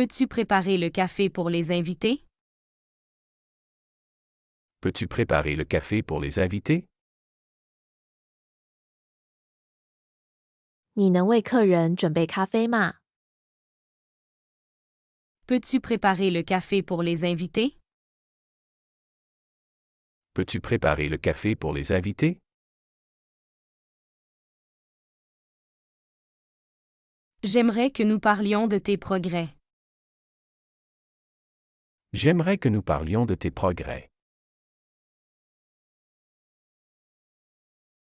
Peux-tu préparer le café pour les invités? Peux-tu préparer le café pour les invités? 你能为客人准备咖啡吗？ Peux-tu préparer le café pour les invités? Peux-tu préparer le café pour les invités? J'aimerais que nous parlions de tes progrès. J'aimerais que nous parlions de tes progrès.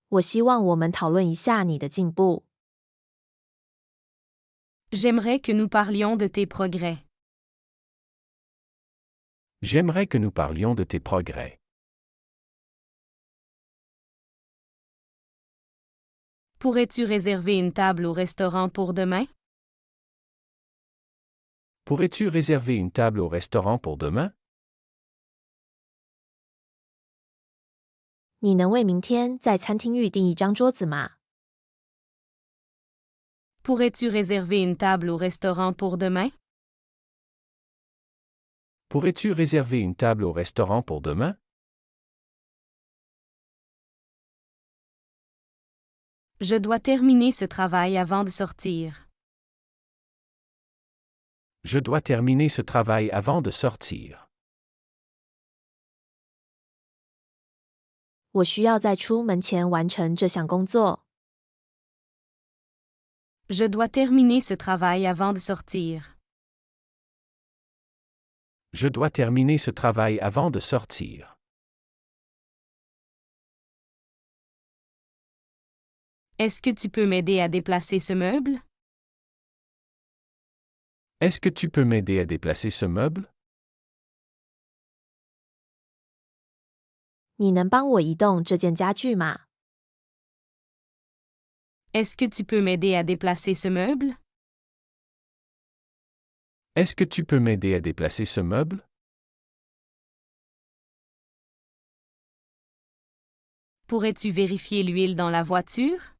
我希望我们讨论一下你的进步。 J'aimerais que nous parlions de tes progrès. J'aimerais que nous parlions de tes progrès. Pourrais-tu réserver une table au restaurant pour demain? Pourrais-tu réserver une table au restaurant pour demain? 你能为明天在餐厅预订一张桌子吗？ Pourrais-tu réserver une table au restaurant pour demain? Pourrais-tu réserver une table au restaurant pour demain? Je dois terminer ce travail avant de sortir. Je dois terminer ce travail avant de sortir. 我需要在出门前完成这项工作。 Je dois terminer ce travail avant de sortir. Je dois terminer ce travail avant de sortir. Est-ce que tu peux m'aider à déplacer ce meuble? Est-ce que tu peux m'aider à déplacer ce meuble? 你能帮我移动这件家具吗？ Est-ce que tu peux m'aider à déplacer ce meuble? Est-ce que tu peux m'aider à déplacer ce meuble? Pourrais-tu vérifier l'huile dans la voiture?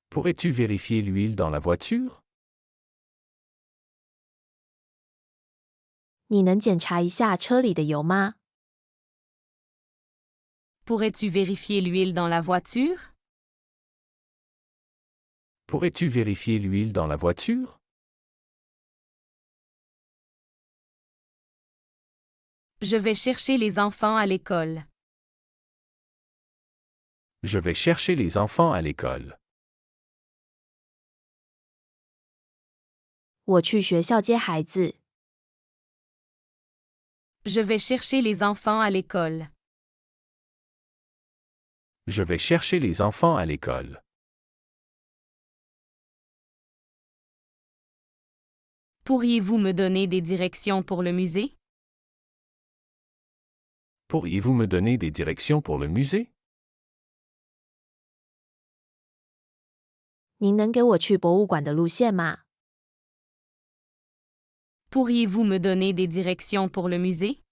Pourrais-tu vérifier l'huile dans la voiture? 你能检查一下车里的油吗？ Pourrais-tu vérifier l'huile dans la voiture? Pourrais-tu vérifier l'huile dans la voiture? Je vais chercher les enfants à l'école. Je vais chercher les enfants à l'école. 我去学校接孩子。 Je vais chercher les enfants à l'école. Je vais chercher les enfants à l'école. Pourriez-vous me donner des directions pour le musée? Pourriez-vous me donner des directions pour le musée? 您能给我去博物馆的路线吗？ Pourriez-vous me donner des directions pour le musée?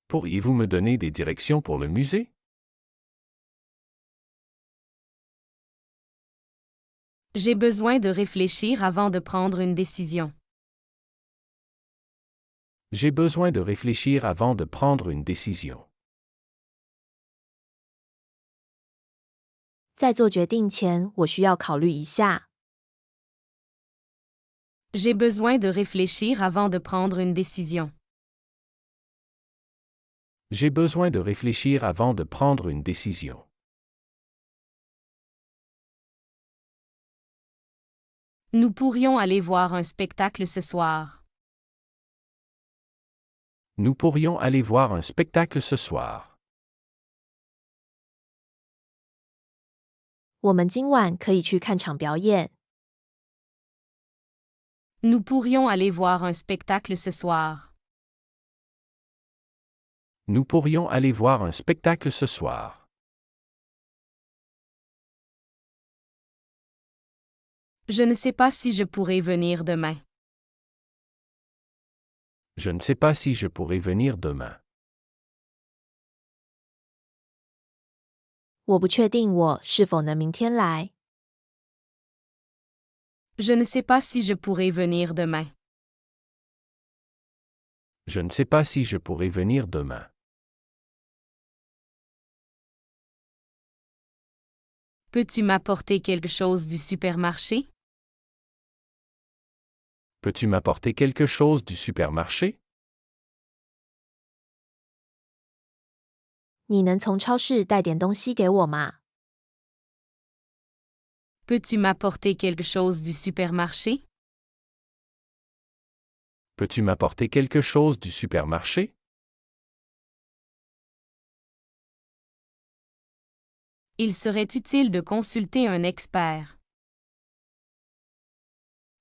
Pourriez-vous me donner des directions pour le musée? J'ai besoin de réfléchir avant de prendre une décision. J'ai besoin de réfléchir avant de prendre une décision. 在做决定前，我需要考虑一下。 J'ai besoin de réfléchir avant de prendre une décision. J'ai besoin de réfléchir avant de prendre une décision. Nous pourrions aller voir un spectacle ce soir. Nous pourrions aller voir un spectacle ce soir. 我们今晚可以去看场表演。 Nous pourrions aller voir un spectacle ce soir. Nous pourrions aller voir un spectacle ce soir. Je ne sais pas si je pourrai venir demain. Je ne sais pas si je pourrai venir demain. 我不确定我是否能明天来。Je ne sais pas si je pourrai venir demain. Je ne sais pas si je pourrai venir demain. Peux-tu m'apporter quelque chose du supermarché? Peux-tu m'apporter quelque chose du supermarché? 你能从超市带点东西给我吗？ Peux-tu m'apporter quelque chose du supermarché? Peux-tu m'apporter quelque chose du supermarché? Il serait utile de consulter un expert.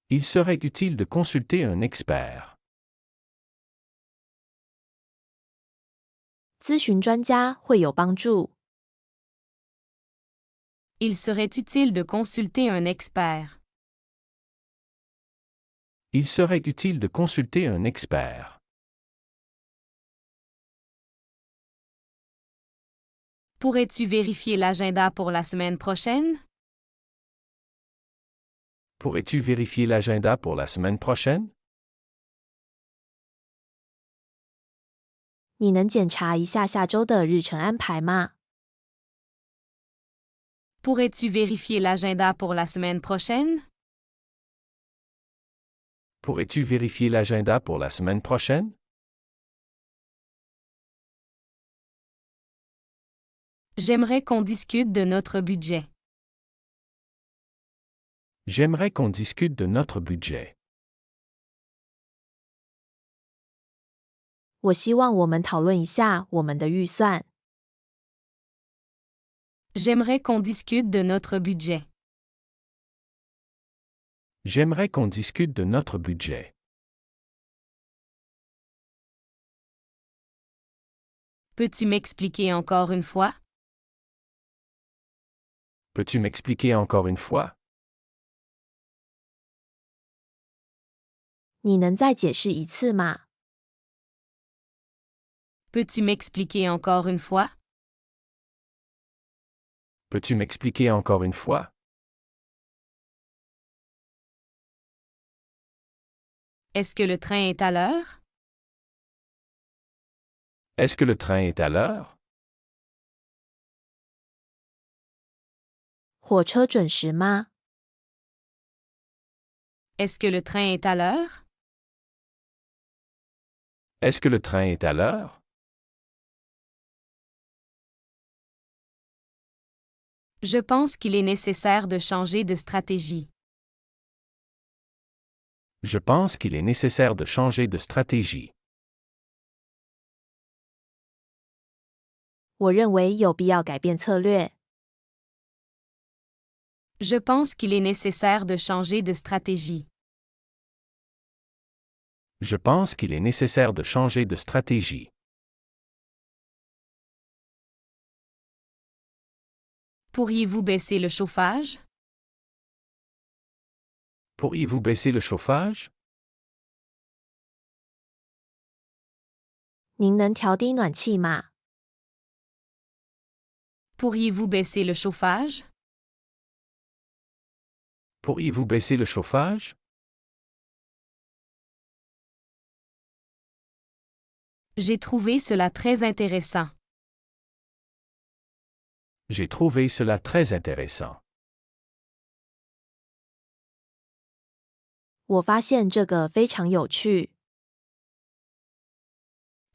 Il serait utile de consulter un expert. 咨询专家会有帮助。 Il serait utile de consulter un expert. Il serait utile de consulter un expert. Pourrais-tu vérifier l'agenda pour la semaine prochaine? Pourrais-tu vérifier l'agenda pour la semaine prochaine? 你能检查一下下周的日程安排吗？ Pourrais-tu vérifier l'agenda pour la semaine prochaine? Pourrais-tu vérifier l'agenda pour la semaine prochaine? J'aimerais qu'on discute de notre budget. J'aimerais qu'on discute de notre budget. 我希望我们讨论一下我们的预算。 J'aimerais qu'on discute de notre budget. J'aimerais qu'on discute de notre budget. Peux-tu m'expliquer encore une fois? Peux-tu m'expliquer encore une fois? 你能再解释一次吗？ Peux-tu m'expliquer encore une fois? Peux-tu m'expliquer encore une fois? Est-ce que le train est à l'heure? Est-ce que le train est à l'heure? 火车准时吗？ Est-ce que le train est à l'heure? Est-ce que le train est à l'heure? Je pense qu'il est nécessaire de changer de stratégie. Je pense qu'il est nécessaire de changer de stratégie. 我认为有必要改变策略。 Je pense qu'il est nécessaire de changer de stratégie. Je pense qu'il est nécessaire de changer de stratégie. Pourriez-vous baisser le chauffage? Pourriez-vous baisser le chauffage? 您能调低暖气吗？ Pourriez-vous baisser le chauffage? Pourriez-vous baisser le chauffage? J'ai trouvé cela très intéressant. J'ai trouvé cela très intéressant. 我发现这个非常有趣。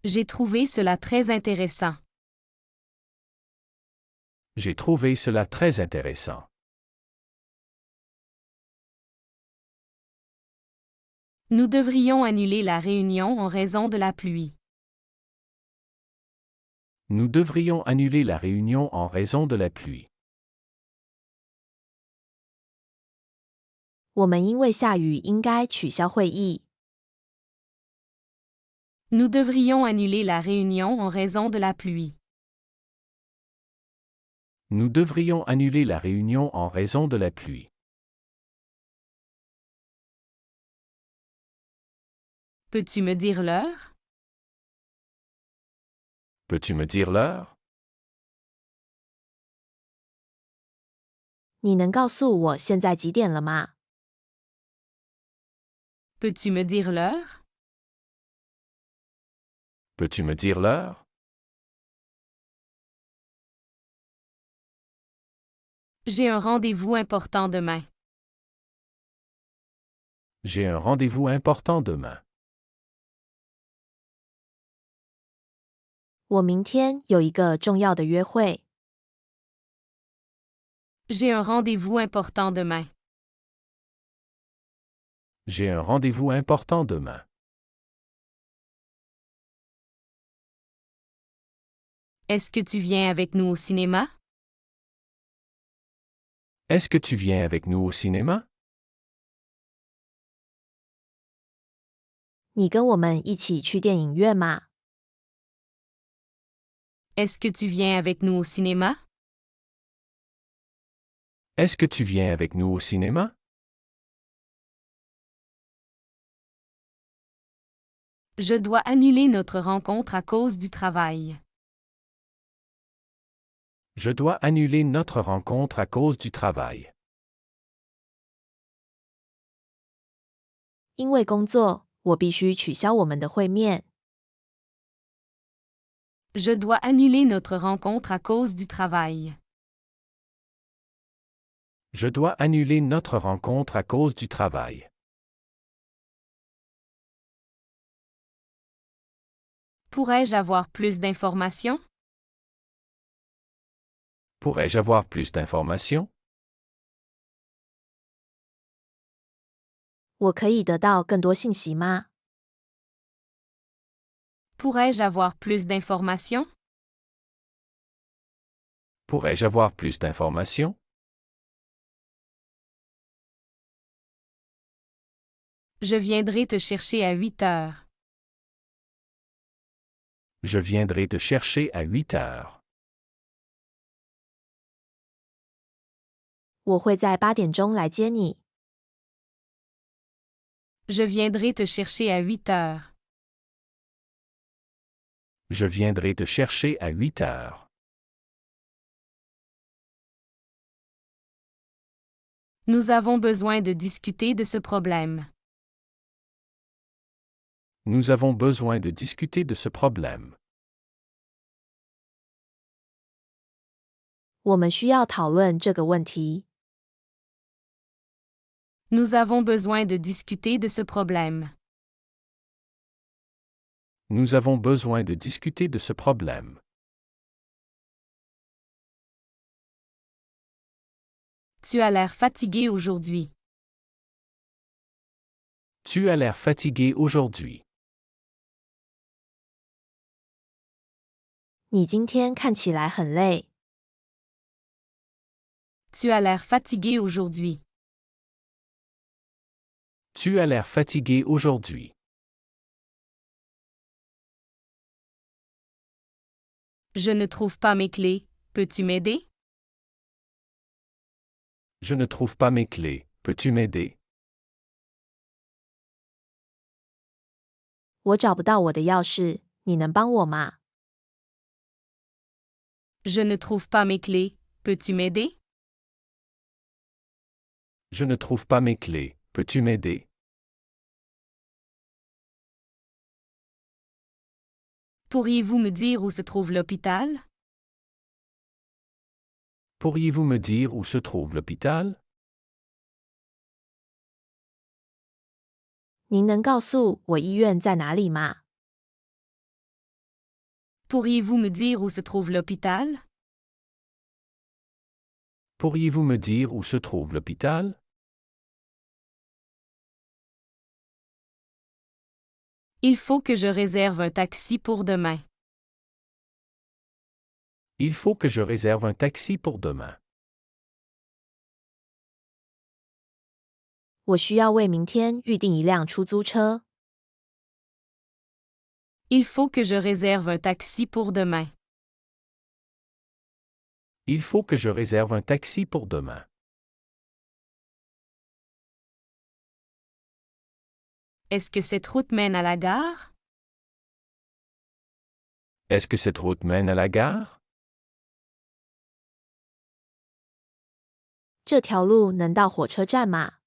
J'ai trouvé cela très intéressant. J'ai trouvé cela très intéressant. Nous devrions annuler la réunion en raison de la pluie. Nous devrions annuler la réunion en raison de la pluie. 我们因为下雨应该取消会议。 Nous devrions annuler la réunion en raison de la pluie. Nous devrions annuler la réunion en raison de la pluie. Peux-tu me dire l'heure? Peux-tu me dire l'heure? 你能告诉我现在几点了吗？ Peux-tu me dire l'heure? Peux-tu me dire l'heure? J'ai un rendez-vous important demain. J'ai un rendez-vous important demain. 我明天有一个重要的约会。J'ai un rendez-vous important demain. J'ai un rendez-vous important demain. Est-ce que tu viens avec nous au cinéma? Est-ce que tu viens avec nous au cinéma? 你跟我们一起去电影院吗？ Est-ce que tu viens avec nous au cinéma? Est-ce que tu viens avec nous au cinéma? Je dois annuler notre rencontre à cause du travail. Je dois annuler notre rencontre à cause du travail. 因为工作，我必须取消我们的会面。 Je dois annuler notre rencontre à cause du travail. Je dois annuler notre rencontre à cause du travail. Pourrais-je avoir plus d'informations? Pourrais-je avoir plus d'informations? 我可以得到更多信息吗？ Pourrais-je avoir plus d'informations? Pourrais-je avoir plus d'informations? Je viendrai te chercher à 8 heures. Je viendrai te chercher à 8 heures. 我会在8点钟来接你。 Je viendrai te chercher à 8 heures. Je viendrai te chercher à 8 heures. Nous avons besoin de discuter de ce problème. Nous avons besoin de discuter de ce problème. 我们需要讨论这个问题。 Nous avons besoin de discuter de ce problème. Nous avons besoin de discuter de ce problème. Tu as l'air fatigué aujourd'hui. Tu as l'air fatigué aujourd'hui. 你今天看起来很累。 Tu as l'air fatigué aujourd'hui. Tu as l'air fatigué aujourd'hui. Je ne trouve pas mes clés. Peux-tu m'aider? Je ne trouve pas mes clés. Peux-tu m'aider? 我找不到我的钥匙，你能帮我吗？ Je ne trouve pas mes clés. Peux-tu m'aider? Je ne trouve pas mes clés. Peux-tu m'aider? Pourriez-vous me dire où se trouve l'hôpital? Pourriez-vous me dire où se trouve l'hôpital? 您能告诉我医院在哪里吗？ Pourriez-vous me dire où se trouve l'hôpital? Pourriez-vous me dire où se trouve l'hôpital? Il faut que je réserve un taxi pour demain. Il faut que je réserve un taxi pour demain. 我需要为明天预订一辆出租车。 Il faut que je réserve un taxi pour demain. Il faut que je réserve un taxi pour demain. Est-ce que cette route mène à la gare? Est-ce que cette route mène à la gare? 这条路能到火车站吗？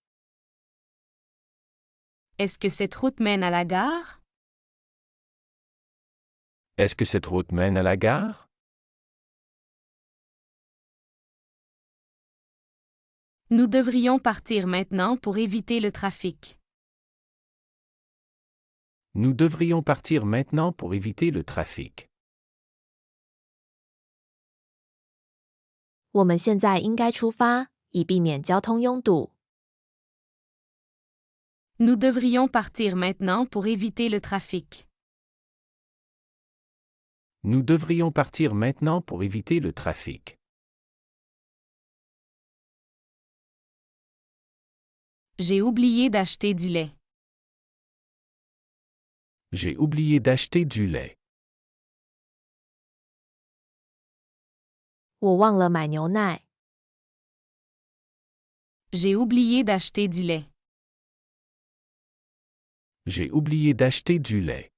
Est-ce que cette route mène à la gare? Est-ce que cette route mène à la gare? Nous devrions partir maintenant pour éviter le trafic. Nous devrions partir maintenant pour éviter le trafic. 我们现在应该出发，以避免交通拥堵。Nous devrions partir maintenant pour éviter le trafic. Nous devrions partir maintenant pour éviter le trafic. J'ai oublié d'acheter du lait. J'ai oublié d'acheter du lait. 我忘了买牛奶。J'ai oublié d'acheter du lait. J'ai oublié d'acheter du lait.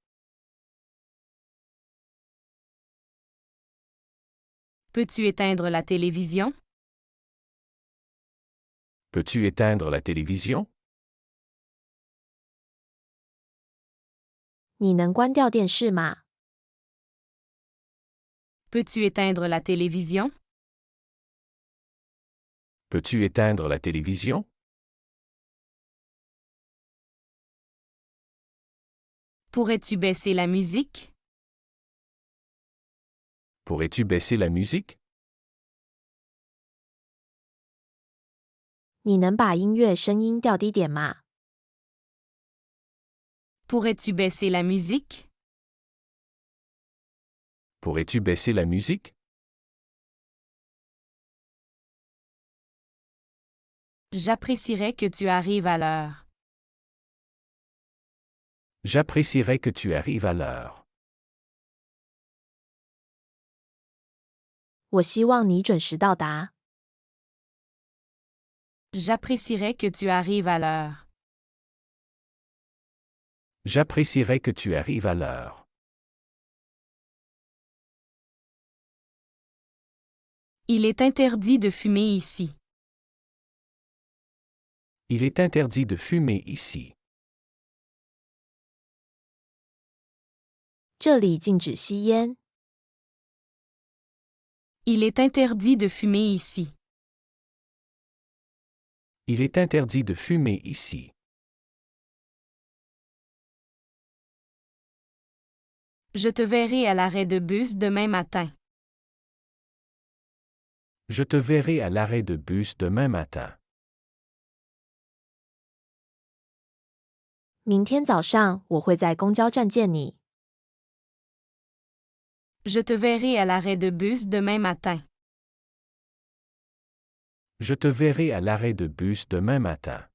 Peux-tu éteindre la télévision? Peux-tu éteindre la télévision? 你能关掉电视吗？ Peux-tu éteindre la télévision? Peux-tu éteindre la télévision? Pourrais-tu baisser la musique? Pourrais-tu baisser la musique? 你能把音乐声音调低点吗？ Pourrais-tu baisser la musique? Pourrais-tu baisser la musique? J'apprécierais que tu arrives à l'heure. J'apprécierais que tu arrives à l'heure. 我希望你准时到达。 J'apprécierais que tu arrives à l'heure. J'apprécierais que tu arrives à l'heure. Il est interdit de fumer ici. Il est interdit de fumer ici. 这里禁止吸烟。 Il est interdit de fumer ici. Il est interdit de fumer ici. Je te verrai à l'arrêt de bus demain matin. Je te verrai à l'arrêt de bus demain matin. 明天早上我会在公交站见你。 Je te verrai à l'arrêt de bus demain matin. Je te verrai à l'arrêt de bus demain matin.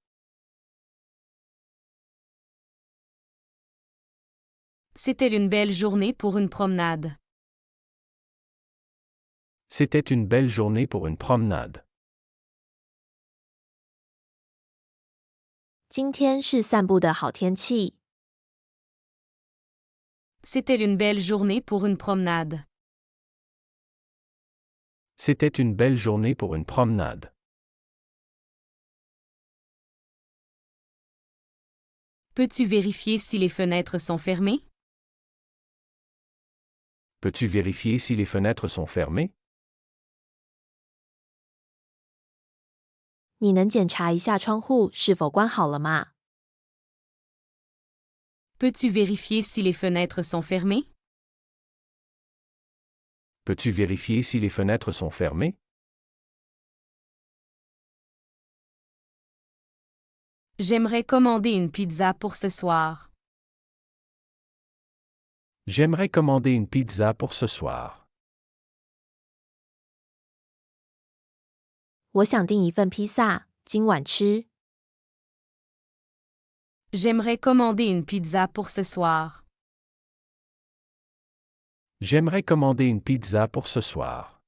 C'était une belle journée pour une promenade. C'était une belle journée pour une promenade. 今天是散步的好天气。 C'était une belle journée pour une promenade. C'était une belle journée pour une promenade. Peux-tu vérifier si les fenêtres sont fermées? Peux-tu vérifier si les fenêtres sont fermées? 你能检查一下窗户是否关好了吗？ Peux-tu vérifier si les fenêtres sont fermées? Peux-tu vérifier si les fenêtres sont fermées? J'aimerais commander une pizza pour ce soir. J'aimerais commander une pizza pour ce soir. 我想订一份披萨，今晚吃。 J'aimerais commander une pizza pour ce soir. J'aimerais commander une pizza pour ce soir.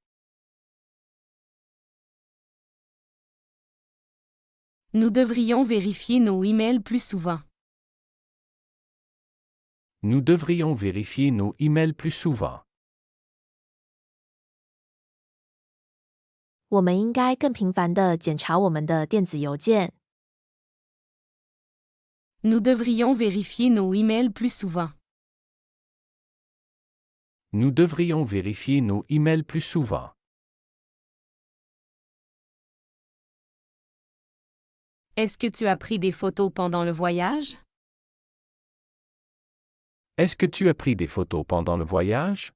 Nous devrions vérifier nos emails plus souvent. Nous devrions vérifier nos emails plus souvent. 我们应该更频繁地检查我们的电子邮件。Nous devrions vérifier nos emails plus souvent. Nous devrions vérifier nos emails plus souvent. Est-ce que tu as pris des photos pendant le voyage? Est-ce que tu as pris des photos pendant le voyage?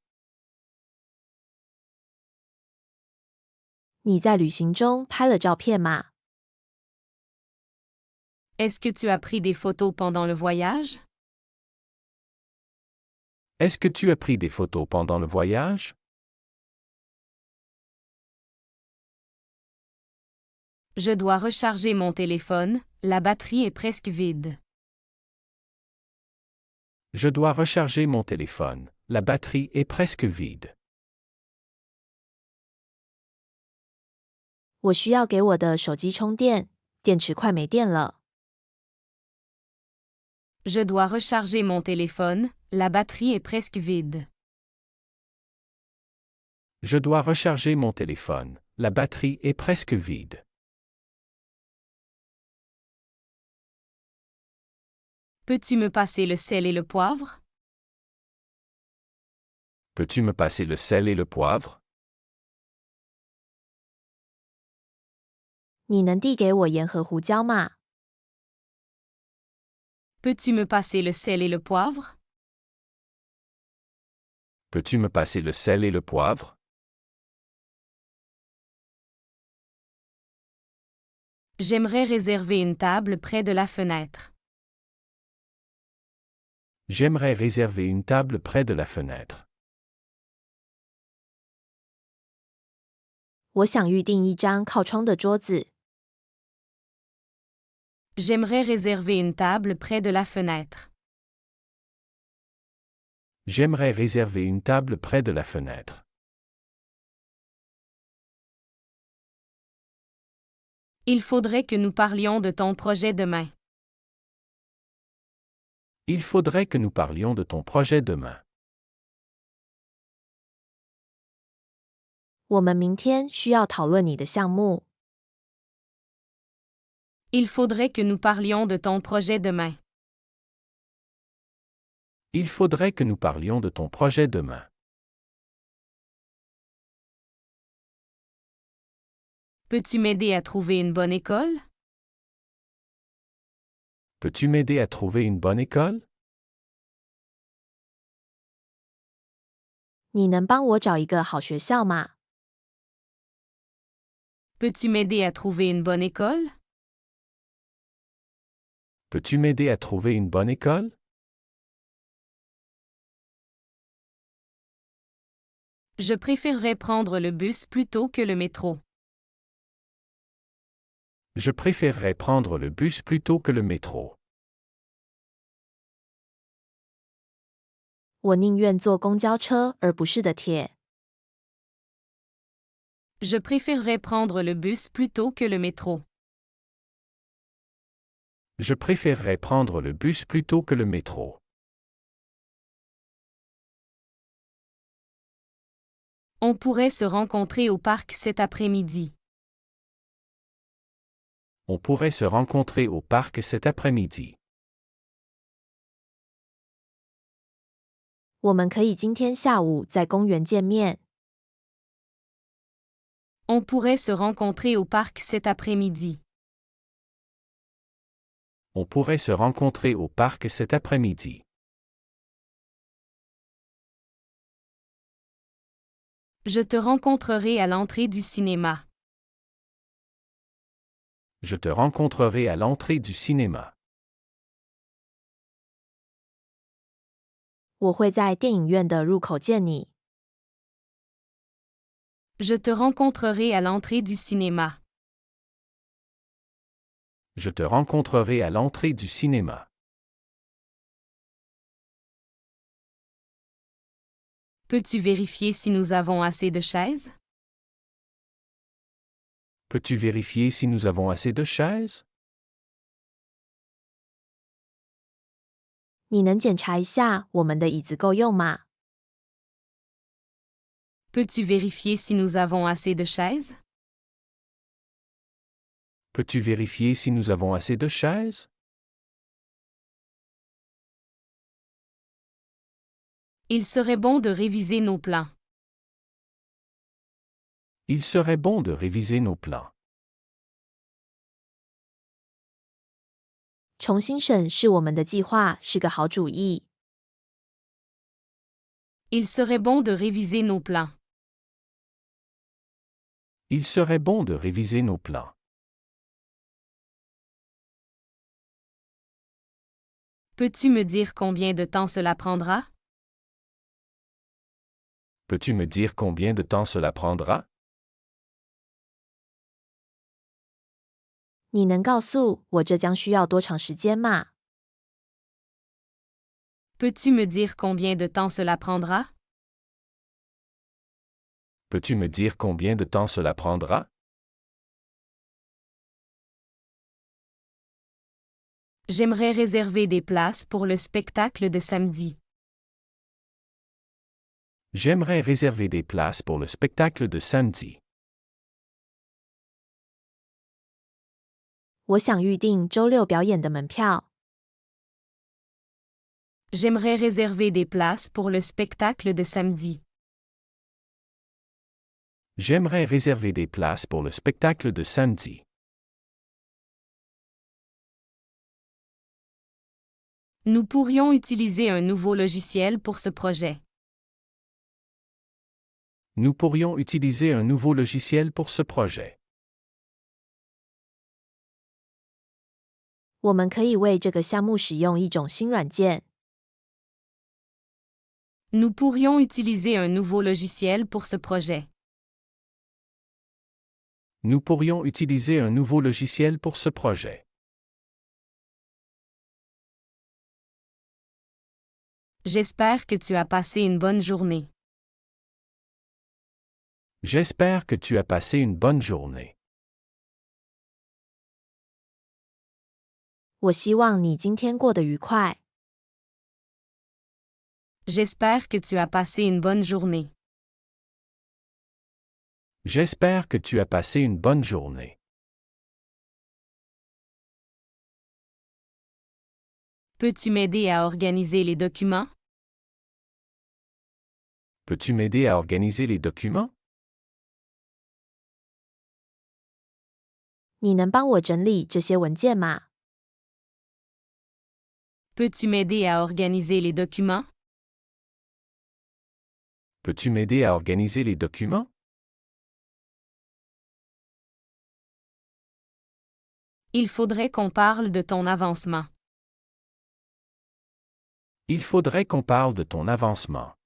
你在旅行中拍了照片吗？ Est-ce que tu as pris des photos pendant le voyage? Est-ce que tu as pris des photos pendant le voyage? Je dois recharger mon téléphone, la batterie est presque vide. Je dois recharger mon téléphone. La batterie est presque vide. 我需要给我的手机充电，电池快没电了。 Je dois recharger mon téléphone, la batterie est presque vide. Je dois recharger mon téléphone. La batterie est presque vide. Peux-tu me passer le sel et le poivre? Peux-tu me passer le sel et le poivre? 你能递给我盐和胡椒吗？ Peux-tu me passer le sel et le poivre? Peux-tu me passer le sel et le poivre? J'aimerais réserver une table près de la fenêtre. J'aimerais réserver une table près de la fenêtre. 我想预订一张靠窗的桌子。 J'aimerais réserver une table près de la fenêtre. J'aimerais réserver une table près de la fenêtre. Il faudrait que nous parlions de ton projet demain. Il faudrait que nous parlions de ton projet demain. 我们明天需要讨论你的项目。 Il faudrait que nous parlions de ton projet demain. Il faudrait que nous parlions de ton projet demain. Peux-tu m'aider à trouver une bonne école? Peux-tu m'aider à trouver une bonne école? 你能帮我找一个好学校吗？ Peux-tu m'aider à trouver une bonne école? Peux-tu m'aider à trouver une bonne école? Je préférerais prendre le bus plutôt que le métro. Je préférerais prendre le bus plutôt que le métro. 我宁愿坐公交车而不是的铁。 Je préférerais prendre le bus plutôt que le métro. Je préférerais prendre le bus plutôt que le métro. On pourrait se rencontrer au parc cet après-midi. On pourrait se rencontrer au parc cet après-midi. 我们可以今天下午在公园见面。 On pourrait se rencontrer au parc cet après-midi. On pourrait se rencontrer au parc cet après-midi. Je te rencontrerai à l'entrée du cinéma. Je te rencontrerai à l'entrée du cinéma. 我会在电影院的入口见你。 Je te rencontrerai à l'entrée du cinéma. Je te rencontrerai à l'entrée du cinéma. Peux-tu vérifier si nous avons assez de chaises? Peux-tu vérifier si nous avons assez de chaises? 你能检查一下我们的椅子够用吗？ Peux-tu vérifier si nous avons assez de chaises? Peux-tu vérifier si nous avons assez de chaises? Il serait bon de réviser nos plans. Il serait bon de réviser nos plans. 重新审视我们的计划是个好主意。Il serait bon de réviser nos plans. Il serait bon de réviser nos plans. Peux-tu me dire combien de temps cela prendra? Peux-tu me dire combien de temps cela prendra? 你能告诉我这将需要多长时间吗？ Peux-tu me dire combien de temps cela prendra? Peux-tu me dire combien de temps cela prendra? J'aimerais réserver des places pour le spectacle de samedi. J'aimerais réserver des places pour le spectacle de samedi. 我想预定周六表演的门票。J'aimerais réserver des places pour le spectacle de samedi. J'aimerais réserver des places pour le spectacle de samedi. Nous pourrions utiliser un nouveau logiciel pour ce projet. Nous pourrions utiliser un nouveau logiciel pour ce projet. 我们可以为这个项目使用一种新软件。Nous pourrions utiliser un nouveau logiciel pour ce projet. Nous pourrions utiliser un nouveau logiciel pour ce projet. J'espère que tu as passé une bonne journée. J'espère que tu as passé une bonne journée. 我希望你今天过得愉快。J'espère que tu as passé une bonne journée. J'espère que tu as passé une bonne journée. Peux-tu m'aider à organiser les documents? Peux-tu m'aider à organiser les documents? 你能帮我整理这些文件吗？ Peux-tu m'aider à organiser les documents? Peux-tu m'aider à organiser les documents? Il faudrait qu'on parle de ton avancement. Il faudrait qu'on parle de ton avancement.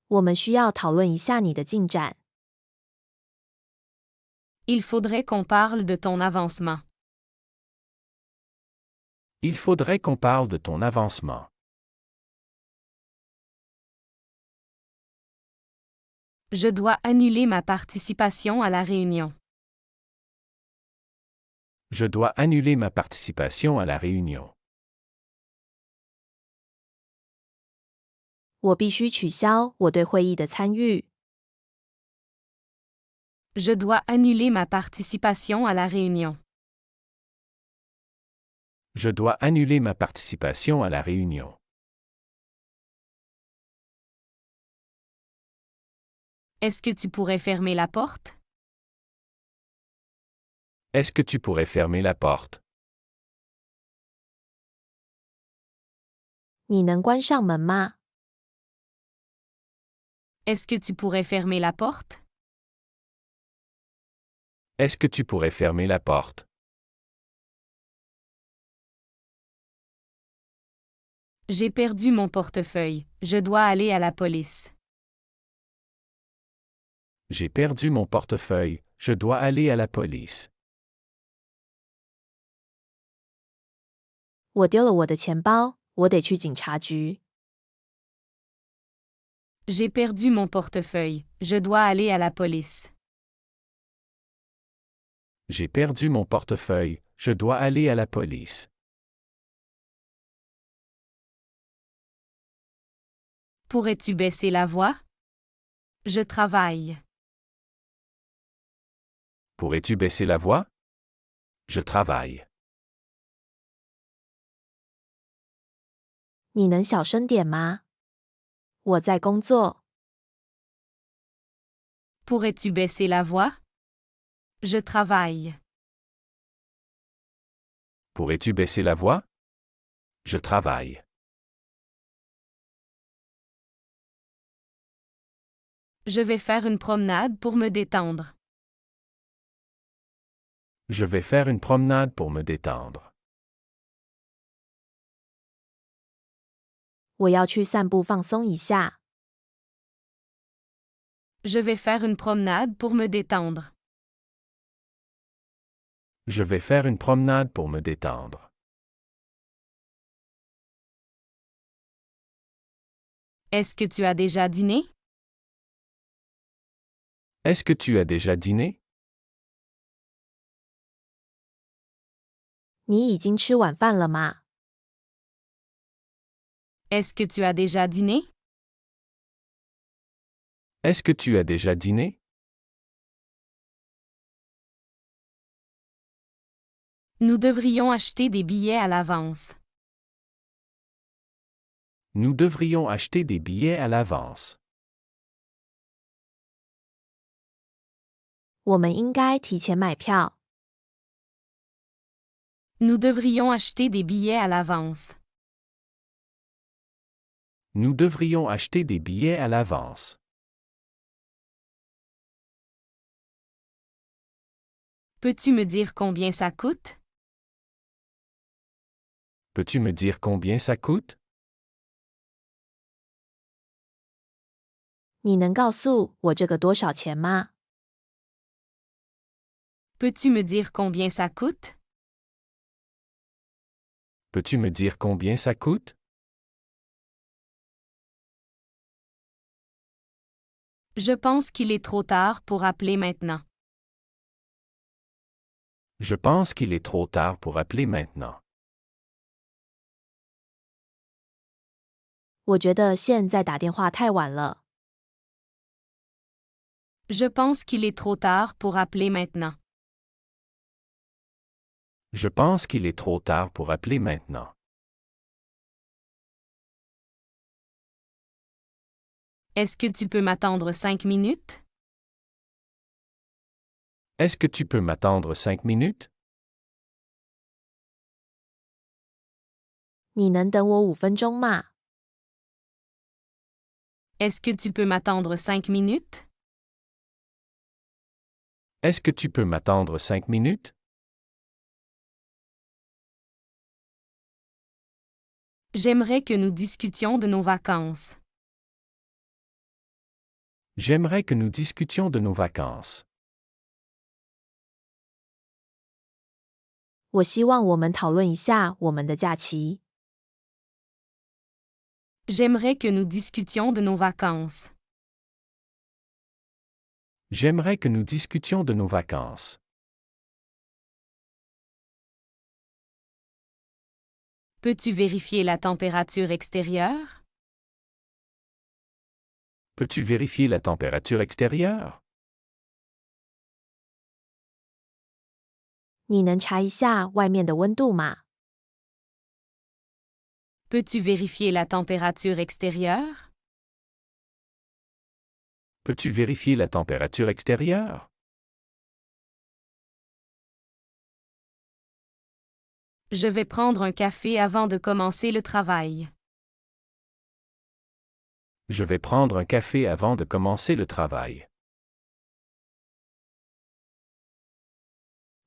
我们需要讨论一下你的进展。Il faudrait qu'on parle de ton avancement. Il faudrait qu'on parle de ton avancement. Je dois annuler ma participation à la réunion. Je dois annuler ma participation à la réunion. 我必须取消我对会议的参与。Je dois annuler ma participation à la réunion. Je dois annuler ma participation à la réunion. Est-ce que tu pourrais fermer la porte? Est-ce que tu pourrais fermer la porte? 你能关上门吗？ Est-ce que tu pourrais fermer la porte? Est-ce que tu pourrais fermer la porte? J'ai perdu mon portefeuille. Je dois aller à la police. J'ai perdu mon portefeuille. Je dois aller à la police. 我丢了我的钱包，我得去警察局。 J'ai perdu mon portefeuille. Je dois aller à la police. J'ai perdu mon portefeuille. Je dois aller à la police. Pourrais-tu baisser la voix? Je travaille. Pourrais-tu baisser la voix? Je travaille. 你能小声点吗？我在工作。Pourrais-tu baisser la voix? Je travaille. Pourrais-tu baisser la voix? Je travaille. Je vais faire une promenade pour me détendre. Je vais faire une promenade pour me détendre. 我要去散步放松一下。Je vais faire une promenade pour me détendre. Je vais faire une promenade pour me détendre. Est-ce que tu as déjà dîné? Est-ce que tu as déjà dîné? 你已经吃晚饭了吗？ Est-ce que tu as déjà dîné? Est-ce que tu as déjà dîné? Nous devrions acheter des billets à l'avance. Nous devrions acheter des billets à l'avance. 我们应该提前买票。 Nous devrions acheter des billets à l'avance. Nous devrions acheter des billets à l'avance. Peux-tu me dire combien ça coûte? Peux-tu me dire combien ça coûte? 你能告诉我这个多少钱吗？ Peux-tu me dire combien ça coûte? Peux-tu me dire combien ça coûte? Je pense qu'il est trop tard pour appeler maintenant. Je pense qu'il est trop tard pour appeler maintenant. 我觉得现在打电话太晚了。 Je pense qu'il est trop tard pour appeler maintenant. Je pense qu'il est trop tard pour appeler maintenant. Est-ce que tu peux m'attendre 5 minutes? Est-ce que tu peux m'attendre 5 minutes? 你能等我5分钟吗？ Est-ce que tu peux m'attendre 5 minutes? Est-ce que tu peux m'attendre 5 minutes? J'aimerais que nous discutions de nos vacances. J'aimerais que nous discutions de nos vacances. 我希望我们讨论一下我们的假期。 J'aimerais que nous discutions de nos vacances. J'aimerais que nous discutions de nos vacances. Peux-tu vérifier la température extérieure? Peux-tu vérifier la température extérieure? 你能查一下外面的温度吗？ Peux-tu vérifier la température extérieure? Peux-tu vérifier la température extérieure? Je vais prendre un café avant de commencer le travail. Je vais prendre un café avant de commencer le travail.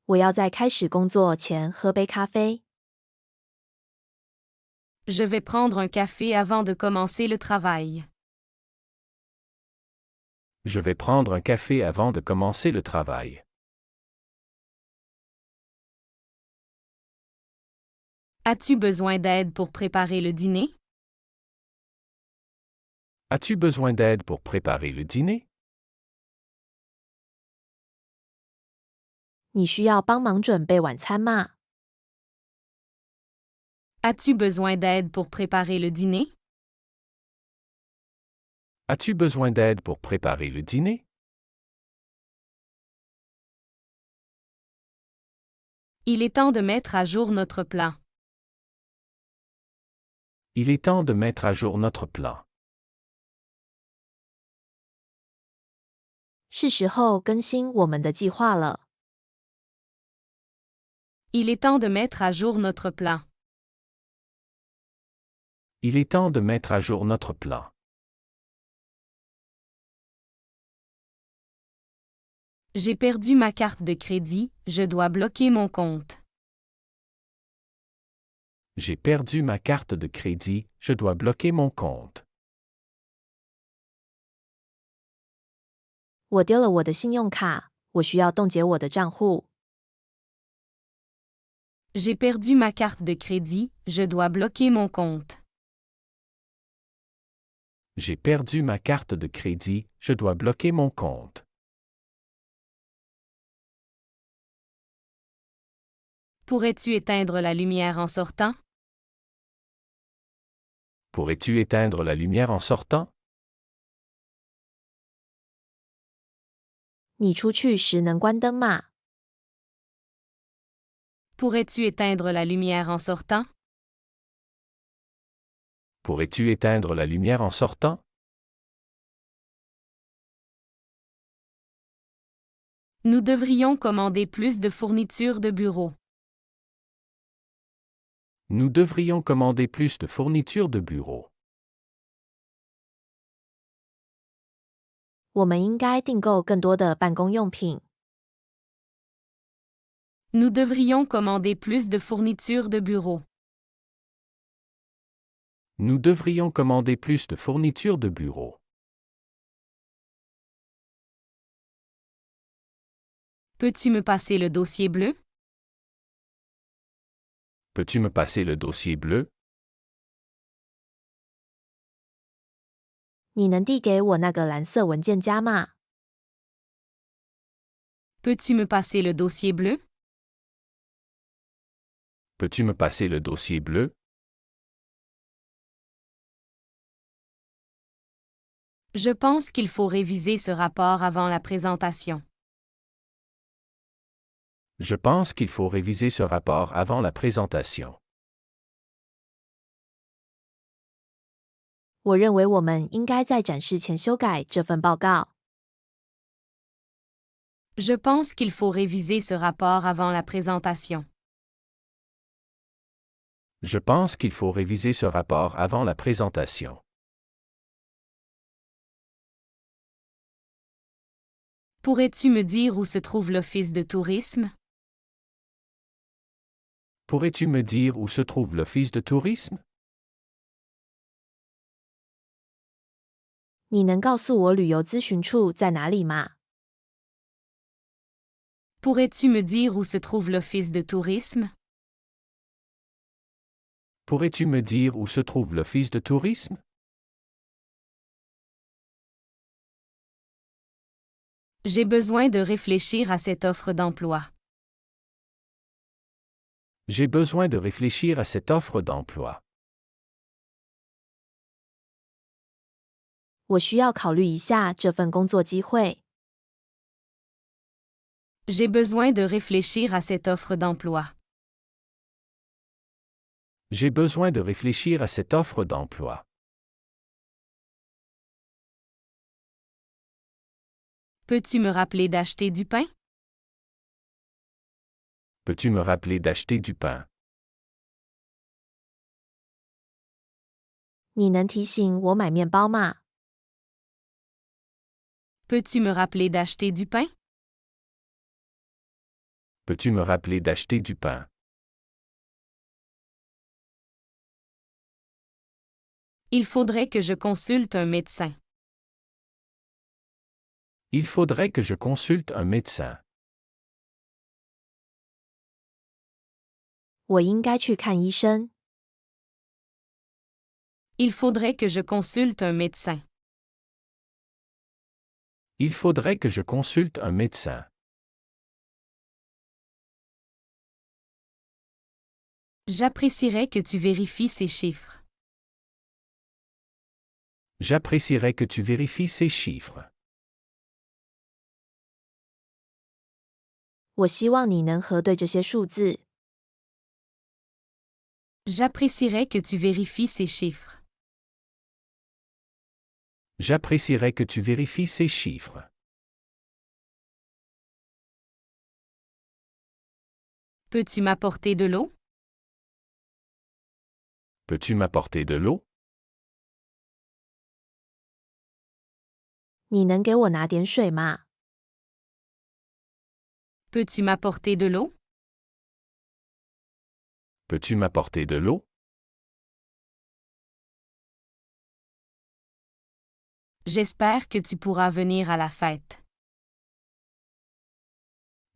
我要在开始工作前喝杯咖啡。 Je vais prendre un café avant de commencer le travail. Je vais prendre un café avant de commencer le travail. As-tu besoin d'aide pour préparer le dîner? As-tu besoin d'aide pour préparer le dîner? 你需要帮忙准备晚餐吗？ As-tu besoin d'aide pour préparer le dîner? As-tu besoin d'aide pour préparer le dîner? Il est temps de mettre à jour notre plan. Il est temps de mettre à jour notre plan. 是时候更新我们的计划了。Il est temps de mettre à jour notre plan. Il est temps de mettre à jour notre plan. J'ai perdu ma carte de crédit, je dois bloquer mon compte. J'ai perdu ma carte de crédit, je dois bloquer mon compte. 我丢了我的信用卡，我需要冻结我的账户。J'ai perdu ma carte de crédit, je dois bloquer mon compte. J'ai perdu ma carte de crédit, je dois bloquer mon compte. Pourrais-tu éteindre la lumière en sortant? Pourrais-tu éteindre la lumière en sortant? 你出去时能关灯吗？ Pourrais-tu éteindre la lumière en sortant? Pourrais-tu éteindre la lumière en sortant? Nous devrions commander plus de fournitures de bureau. Nous devrions commander plus de fournitures de bureau. 我们应该订购更多的办公用品。Nous devrions commander plus de fournitures de bureau. Nous devrions commander plus de fournitures de bureau. Peux-tu me passer le dossier bleu? Peux-tu me passer le dossier bleu? 你能递给我那个蓝色文件夹吗？ Peux-tu me passer le dossier bleu? Peux-tu me passer le dossier bleu? Je pense qu'il faut réviser ce rapport avant la présentation. Je pense qu'il faut réviser ce rapport avant la présentation. 我认为我们应该在展示前修改这份报告。Je pense qu'il faut réviser ce rapport avant la présentation. Je pense qu'il faut réviser ce rapport avant la présentation. Pourrais-tu me dire où se trouve l'office de tourisme? Pourrais-tu me dire où se trouve l'office de tourisme? 你能告诉我旅游咨询处在哪里吗？ Pourrais-tu me dire où se trouve l'office de tourisme? Pourrais-tu me dire où se trouve l'office de tourisme? J'ai besoin de réfléchir à cette offre d'emploi. J'ai besoin de réfléchir à cette offre d'emploi. 我需要考虑一下这份工作机会。 J'ai besoin de réfléchir à cette offre d'emploi. J'ai besoin de réfléchir à cette offre d'emploi. Peux-tu me rappeler d'acheter du pain? Peux-tu me rappeler d'acheter du pain? 你能提醒我买面包吗？ Peux-tu me rappeler d'acheter du pain? Peux-tu me rappeler d'acheter du pain? Il faudrait que je consulte un médecin. Il faudrait que je consulte un médecin. 我应该去看医生。 Il faudrait que je consulte un médecin. Il faudrait que je consulte un médecin. J'apprécierais que tu vérifies ces chiffres. J'apprécierais que tu vérifies ces chiffres. 我希望你能核对这些数字。J'apprécierais que tu vérifies ces chiffres. J'apprécierais que tu vérifies ces chiffres. Peux-tu m'apporter de l'eau? Peux-tu m'apporter de l'eau? 你能给我拿点水吗？ Peux-tu m'apporter de l'eau? Peux-tu m'apporter de l'eau? J'espère que tu pourras venir à la fête.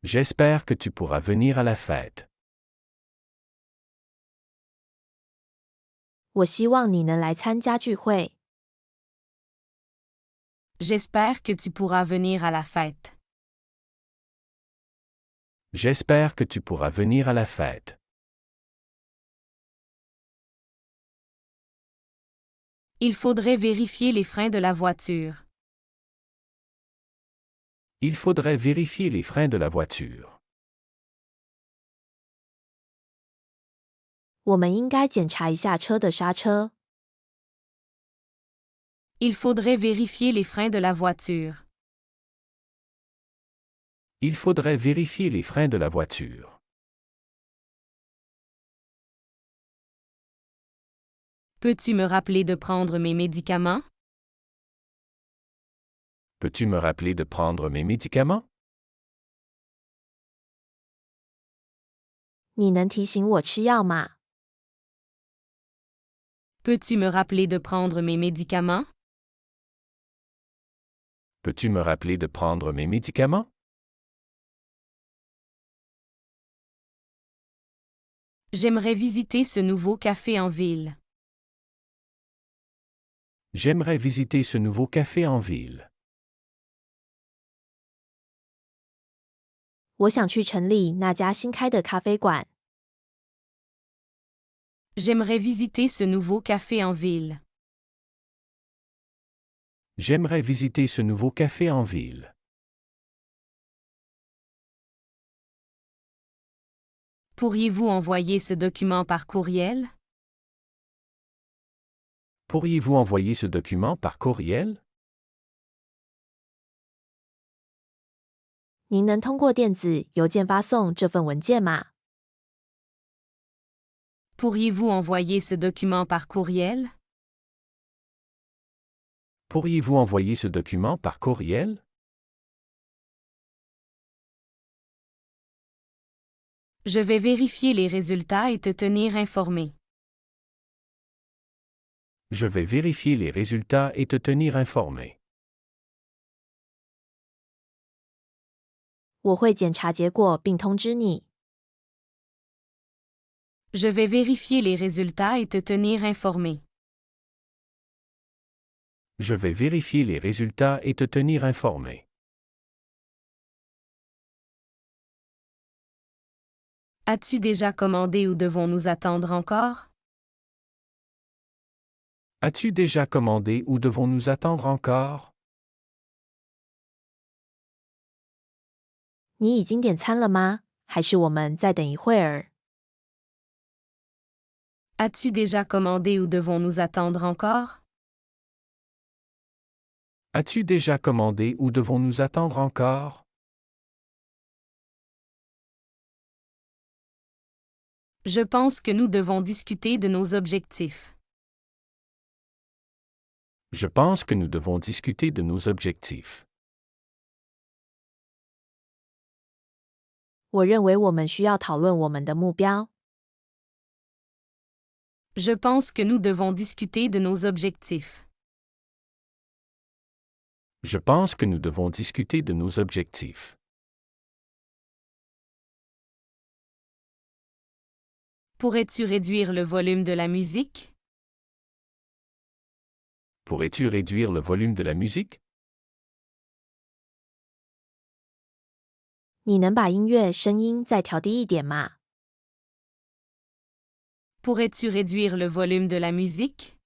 J'espère que tu pourras venir à la fête. 我希望你能来参加聚会。 J'espère que tu pourras venir à la fête. J'espère que tu pourras venir à la fête. Il faudrait vérifier les freins de la voiture. Il faudrait vérifier les freins de la voiture. 我们应该检查一下车的刹车。 Il faudrait vérifier les freins de la voiture. Il faudrait vérifier les freins de la voiture. Peux-tu me rappeler de prendre mes médicaments? Peux-tu me rappeler de prendre mes médicaments? 你能提醒我吃药吗？ Peux-tu me rappeler de prendre mes médicaments? Peux-tu me rappeler de prendre mes médicaments? J'aimerais visiter ce nouveau café en ville. J'aimerais visiter ce nouveau café en ville. 我想去城里那家新开的咖啡馆。 J'aimerais visiter ce nouveau café en ville. J'aimerais visiter ce nouveau café en ville. Pourriez-vous envoyer ce document par courriel? Pourriez-vous envoyer ce document par courriel? 您能通过电子邮件发送这份文件吗？ Pourriez-vous envoyer ce document par courriel? Pourriez-vous envoyer ce document par courriel? Je vais vérifier les résultats et te tenir informé. Je vais vérifier les résultats et te tenir informé. 我会检查结果并通知你。 Je vais vérifier les résultats et te tenir informé. Je vais vérifier les résultats et te tenir informé. As-tu déjà commandé ou devons-nous attendre encore? As-tu déjà commandé ou devons-nous attendre encore? 你已经点餐了吗？还是我们再等一会儿？ As-tu déjà commandé ou devons-nous attendre encore? As-tu déjà commandé ou devons-nous attendre encore? Je pense que nous devons discuter de nos objectifs. Je pense que nous devons discuter de nos objectifs. 我认为我们需要讨论我们的目标。 Je pense que nous devons discuter de nos objectifs. Je pense que nous devons discuter de nos objectifs. Pourrais-tu réduire le volume de la musique? Pourrais-tu réduire le volume de la musique? 你能把音乐声音再调低一点吗？ Pourrais-tu réduire le volume de la musique?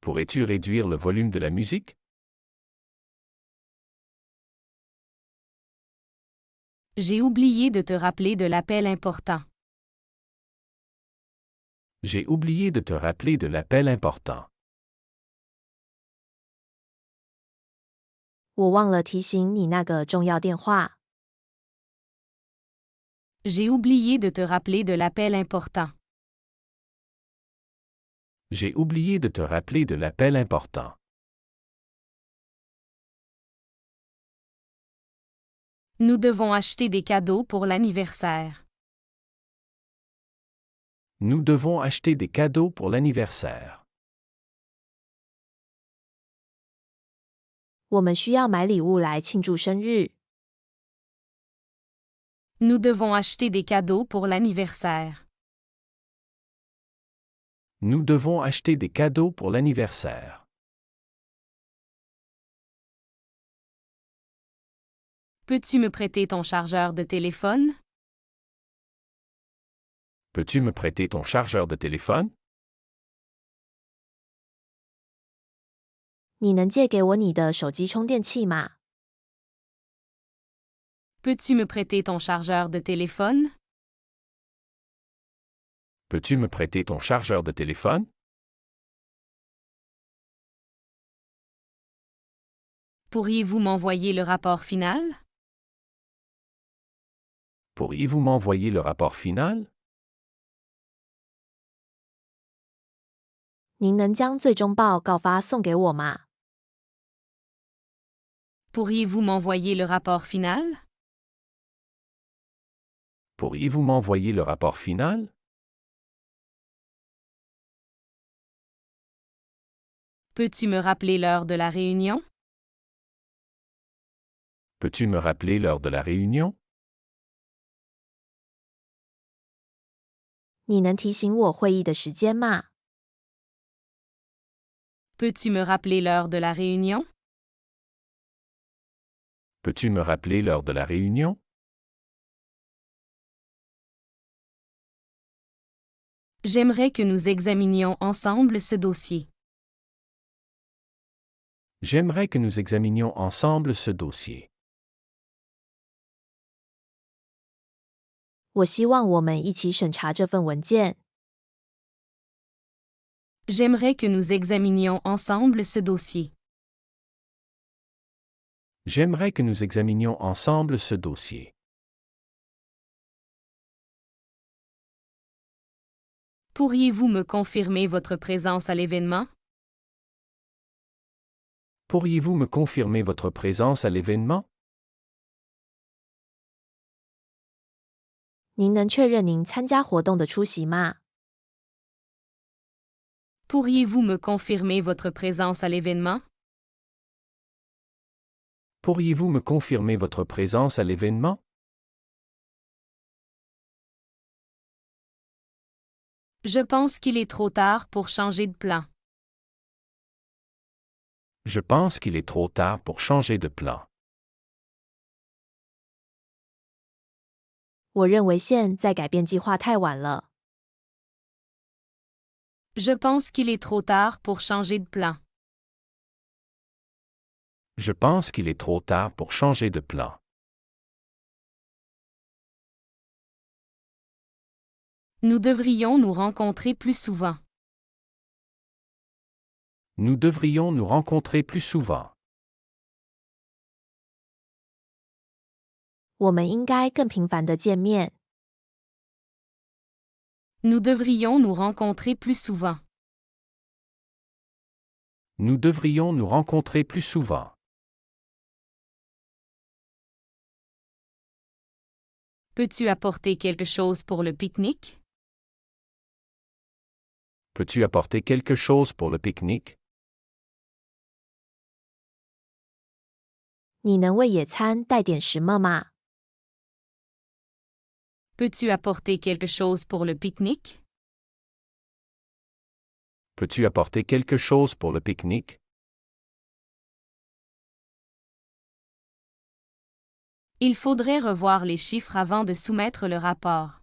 Pourrais-tu réduire le volume de la musique? J'ai oublié de te rappeler de l'appel important. J'ai oublié de te rappeler de l'appel important. 我忘了提醒你那个重要电话。J'ai oublié de te rappeler de l'appel important. J'ai oublié de te rappeler de l'appel important. Nous devons acheter des cadeaux pour l'anniversaire. Nous devons acheter des cadeaux pour l'anniversaire. 我们需要买礼物来庆祝生日。Nous devons acheter des cadeaux pour l'anniversaire. Nous devons acheter des cadeaux pour l'anniversaire. Peux-tu me prêter ton chargeur de téléphone? Peux-tu me prêter ton chargeur de téléphone? 你能借给我你的手机充电器吗？ Peux-tu me prêter ton chargeur de téléphone? Peux-tu me prêter ton chargeur de téléphone? Pourriez-vous m'envoyer le rapport final? Pourriez-vous m'envoyer le rapport final? 您能将最终报告发送给我吗？ Pourriez-vous m'envoyer le rapport final? Pourriez-vous m'envoyer le rapport final? Peux-tu me rappeler l'heure de la réunion? Peux-tu me rappeler l'heure de la réunion? 你能提醒我会议的时间吗？ Peux-tu me rappeler l'heure de la réunion? Peux-tu me rappeler l'heure de la réunion? J'aimerais que nous examinions ensemble ce dossier. J'aimerais que nous examinions ensemble ce dossier. 我希望我们一起审查这份文件。 J'aimerais que nous examinions ensemble ce dossier. J'aimerais que nous examinions ensemble ce dossier. Pourriez-vous me confirmer votre présence à l'événement? Pourriez-vous me confirmer votre présence à l'événement? 您能确认您参加活动的出席吗？ Pourriez-vous me confirmer votre présence à l'événement? Pourriez-vous me confirmer votre présence à l'événement? Je pense qu'il est trop tard pour changer de plan. Je pense qu'il est trop tard pour changer de plan. 我认为现在改变计划太晚了。 Je pense qu'il est trop tard pour changer de plan. Je pense qu'il est trop tard pour changer de plan. Nous devrions nous rencontrer plus souvent. Nous devrions nous rencontrer plus souvent. 我们应该更频繁的见面。 Nous devrions nous rencontrer plus souvent. Nous devrions nous rencontrer plus souvent. Peux-tu apporter quelque chose pour le pique-nique? Peux-tu apporter quelque chose pour le pique-nique? 你能为野餐带点什么吗？ Peux-tu apporter quelque chose pour le pique-nique? Peux-tu apporter quelque chose pour le pique-nique? Il faudrait revoir les chiffres avant de soumettre le rapport.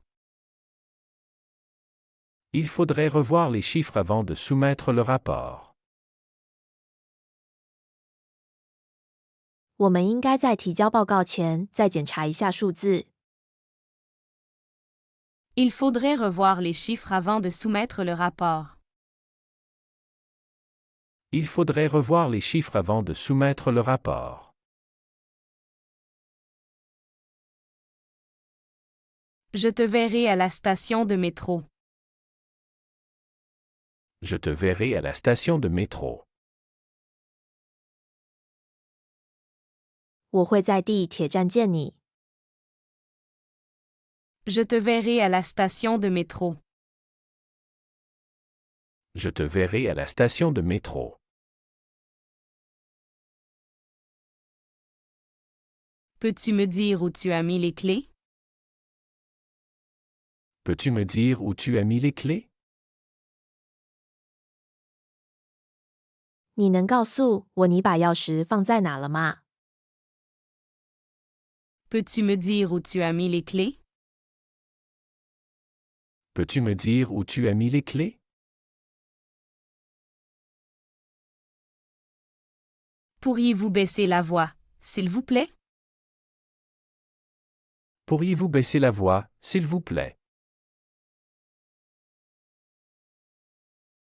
Il faudrait revoir les chiffres avant de soumettre le rapport. 我们应该在提交报告前再检查一下数字。Il faudrait revoir les chiffres avant de soumettre le rapport. Il faudrait revoir les chiffres avant de soumettre le rapport. Je te verrai à la station de métro. Je te verrai à la station de métro. 我会在地铁站见你。Je te verrai à la station de métro. Je te verrai à la station de métro. Peux-tu me dire où tu as mis les clés? Peux-tu me dire où tu as mis les clés? 你能告诉我你把钥匙放在哪了吗？ Peux-tu me dire où tu as mis les clés? Peux-tu me dire où tu as mis les clés? Pourriez-vous baisser la voix, s'il vous plaît? Pourriez-vous baisser la voix, s'il vous plaît?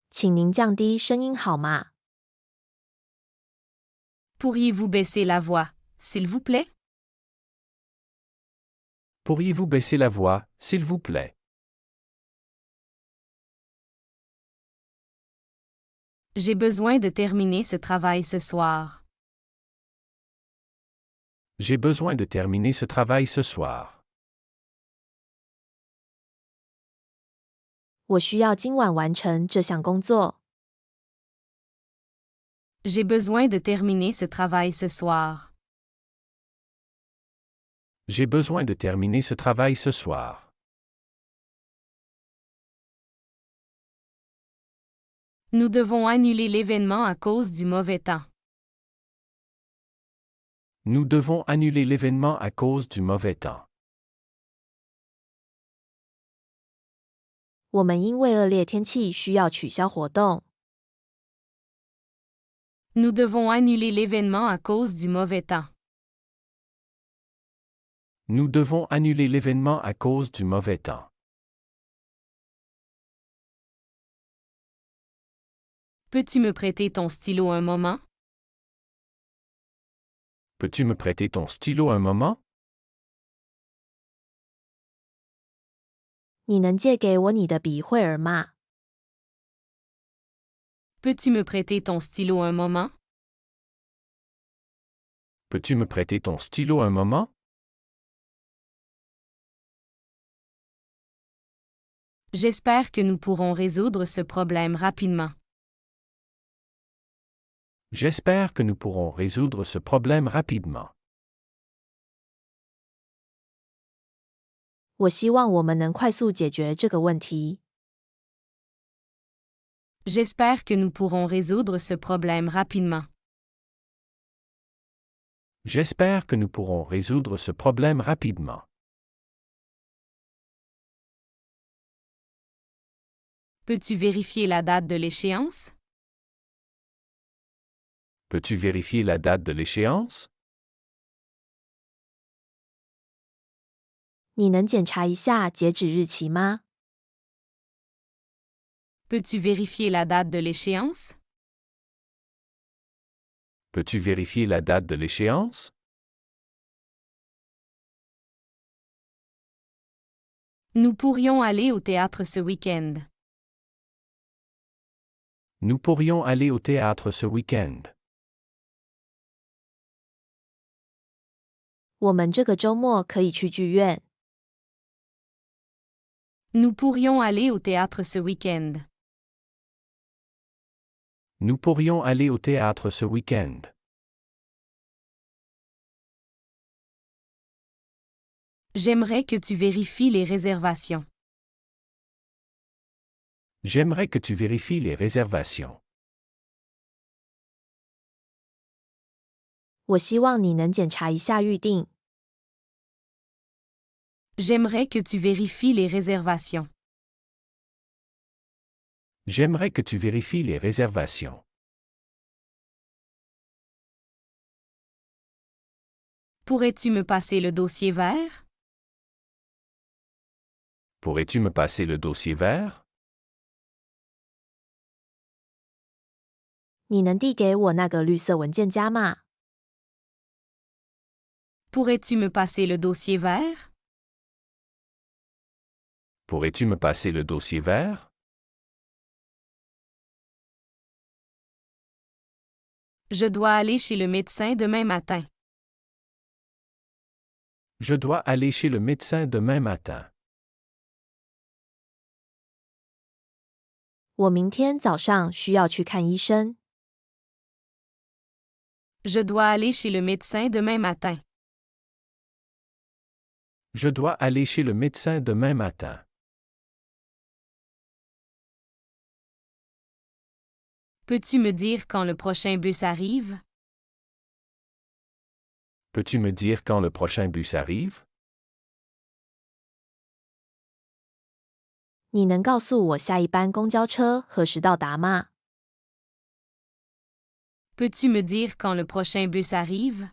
请您降低声音好吗？ Pourriez-vous baisser la voix, s'il vous plaît? Pourriez-vous baisser la voix, s'il vous plaît? J'ai besoin de terminer ce travail ce soir. J'ai besoin de terminer ce travail ce soir. 我需要今晚完成这项工作。 J'ai besoin de terminer ce travail ce soir. J'ai besoin de terminer ce travail ce soir. Nous devons annuler l'événement à cause du mauvais temps. Nous devons annuler l'événement à cause du mauvais temps. 我们因为恶劣天气需要取消活动。 Nous devons annuler l'événement à cause du mauvais temps. Nous devons annuler l'événement à cause du mauvais temps. Peux-tu me prêter ton stylo un moment? Peux-tu me prêter ton stylo un moment? 你能借给我你的笔会儿吗？ Peux-tu me prêter ton stylo un moment? Peux-tu me prêter ton stylo un moment? J'espère que nous pourrons résoudre ce problème rapidement. J'espère que nous pourrons résoudre ce problème rapidement. 我希望我们能快速解决这个问题。 J'espère que nous pourrons résoudre ce problème rapidement. J'espère que nous pourrons résoudre ce problème rapidement. Peux-tu vérifier la date de l'échéance? Peux-tu vérifier la date de l'échéance? 你能检查一下截止日期吗？ Peux-tu vérifier la date de l'échéance? Peux-tu vérifier la date de l'échéance? Nous pourrions aller au théâtre ce week-end. Nous pourrions aller au théâtre ce week-end. 我们这个周末可以去剧院。 Nous pourrions aller au théâtre ce week-end. Nous pourrions aller au théâtre ce week-end. J'aimerais que tu vérifies les réservations. J'aimerais que tu vérifies les réservations. 我希望你能检查一下预定。 J'aimerais que tu vérifies les réservations. J'aimerais que tu vérifies les réservations. Pourrais-tu me passer le dossier vert? Pourrais-tu me passer le dossier vert? 你能递给我那个绿色文件夹吗？ Pourrais-tu me passer le dossier vert? Pourrais-tu me passer le dossier vert? Je dois aller chez le médecin demain matin. Je dois aller chez le médecin demain matin. 我明天早上需要去看医生。 Je dois aller chez le médecin demain matin. Je dois aller chez le médecin demain matin. Peux-tu me dire quand le prochain bus arrive? Peux-tu me dire quand le prochain bus arrive? 你能告诉我下一班公交车何时到达吗？ Peux-tu me dire quand le prochain bus arrive?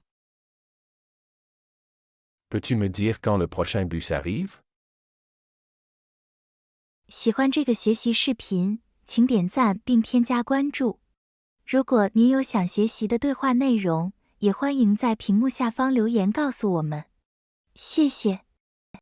Peux-tu me dire quand le prochain bus arrive? 喜欢这个学习视频，请点赞并添加关注。如果您有想学习的对话内容，也欢迎在屏幕下方留言告诉我们。谢谢。